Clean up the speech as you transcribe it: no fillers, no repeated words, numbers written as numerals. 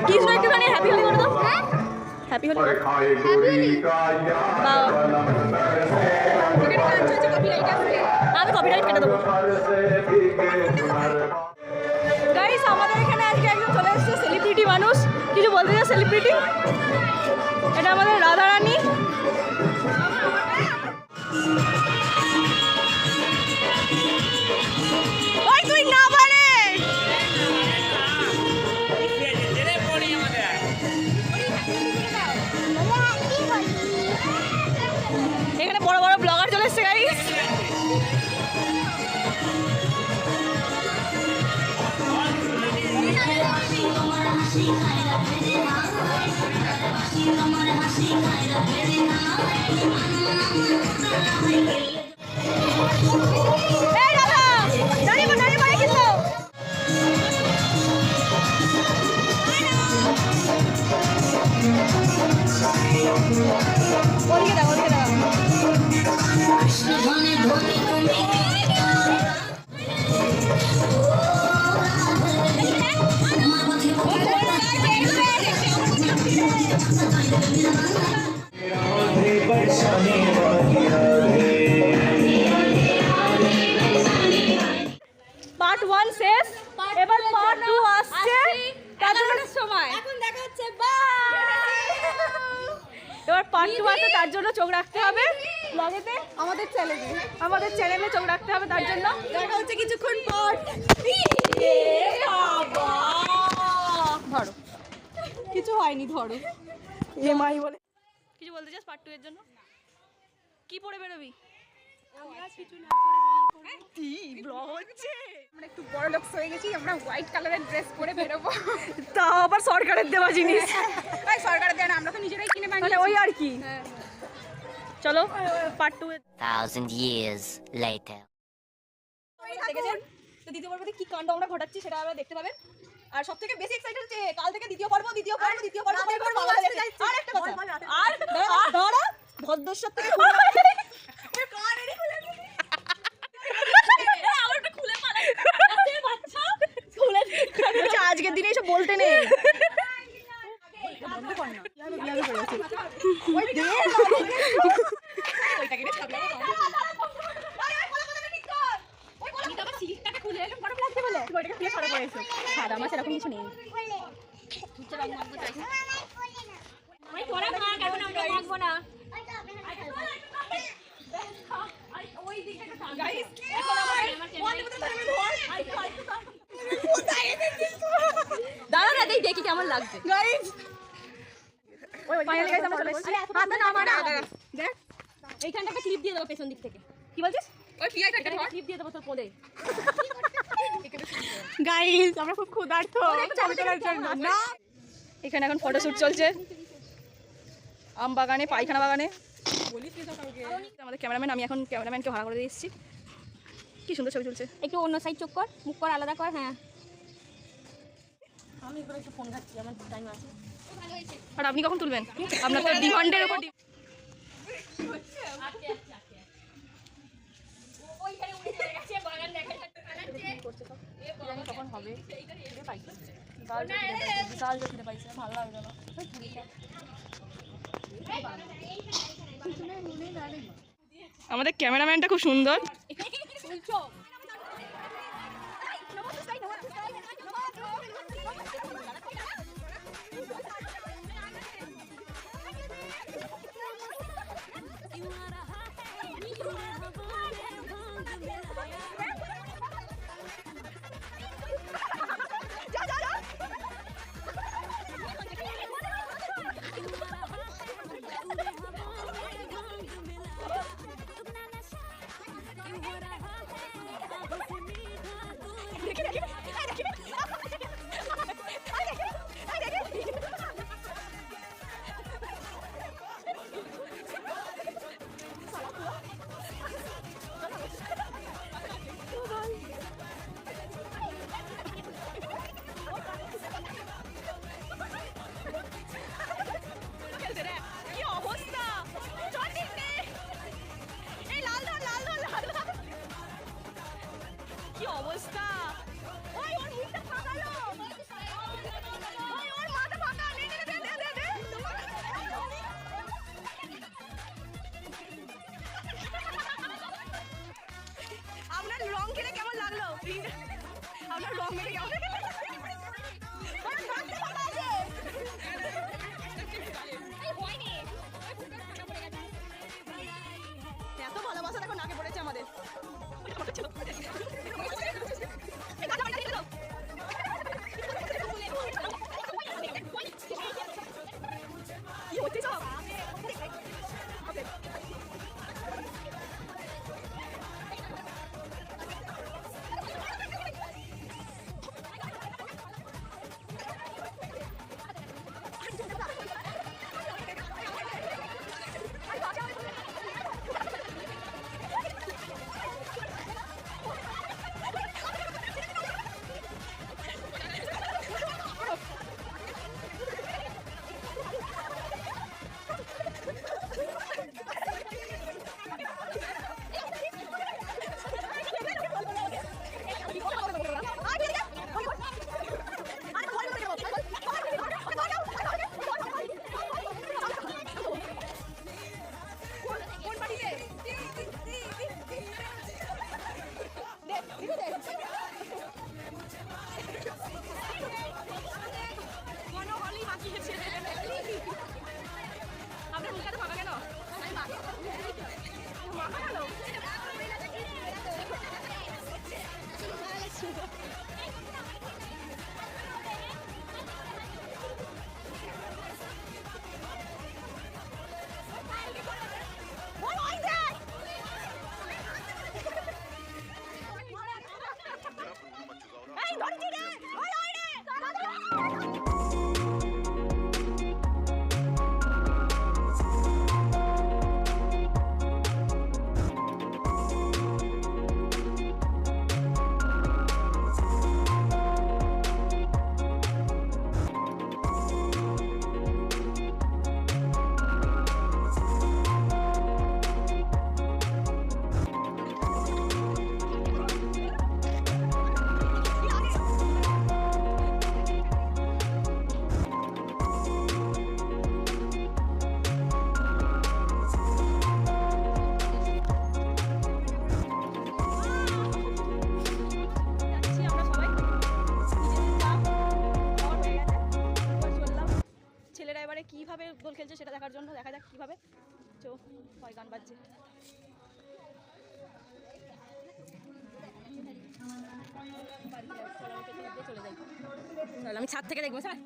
কৃষ্ণ একটুখানি হ্যাপি হোলি করে দাও। হ্যাপি হোলি। আমি কপিরাইট কেটে দেবো। গাইস আমাদের এখানে আজকে একজন চলে এসেছে সেলিব্রিটি মানুষ। কিছু বলতে চাই সেলিব্রিটি? এটা আমাদের রাধারানী। ওই তুই না পারে এখানে বড় বড় ব্লগার চলে এসছে গাইস। পার্ট 1 শেষ, এবার পার্ট 2 আসছে। তার জন্য সময় এখন দেখা হচ্ছে, বাই। এবার পার্ট 2 আসছে, তার জন্য চোখ রাখতে হবে ব্লগেতে, আমাদের চ্যানেলে চোখ রাখতে হবে। তার জন্য দেখা হচ্ছে কিছুক্ষণ পর। ধরো, কিছু হয়নি, ধরো। মাই বলে কিছু বলতে চাস পার্ট 2 এর জন্য? কি পরে বেরোবি? আমরা একটু বড় লোক হয়ে গেছি, আমরা হোয়াইট কালারের ড্রেস পরে বেরোবো। তাও আবার সরকারের দেওয়া জিনিস। সরকারের দেওয়া না, আমরা তো নিজেরাই কিনে বানিয়েছি। ওই আর কি। চলো পার্ট 2 1000 years later. তো দ্বিতীয় পর্বতে কি কাণ্ড আমরা ঘটাচ্ছি সেটা আমরা দেখতে পাবেন। আর সবথেকে বেশি এক্সাইটেড হচ্ছে কাল থেকে দ্বিতীয় পর্ব। আর একটা কথা, আর ধরো ভদ্রেশ্বর থেকে আজকের দিনে এসব বলতে নেই। আমার সেরকম কিছু নেই। দাঁড়া না, দেখি কেমন লাগছে। এইখানটা একটা ক্লিপ দিয়ে দেবো পেছন দিক থেকে। কি বলছিস? ক্লিপ দিয়ে দেবো তোর কোলে। গাইস আমরা খুব ক্ষুধার্ত। এখানে এখন ফটোশুট চলছে আম বাগানে, পায়খানা বাগানে। আমাদের ক্যামেরাম্যান, আমি এখন ক্যামেরাম্যানকে ভাড়া করে দিয়ে এসেছি। কি সুন্দর ছবি তুলছে। একটু অন্য সাইড চোখ কর, মুখ কর আলাদা কর। হ্যাঁ আমি এবার একটু ফোন ঘাটছি, আমার টাইম আছে। আর আপনি কখন তুলবেন? আপনার তো ডিমান্ডের উপর কখন হবে। আমাদের ক্যামেরাম্যানটা খুব সুন্দর। কীভাবে দোল খেলছে সেটা দেখার জন্য। দেখা যাক কীভাবে। চো হয় গান বাজছে। চলে যাই, আমি ছাদ থেকে দেখবো স্যার।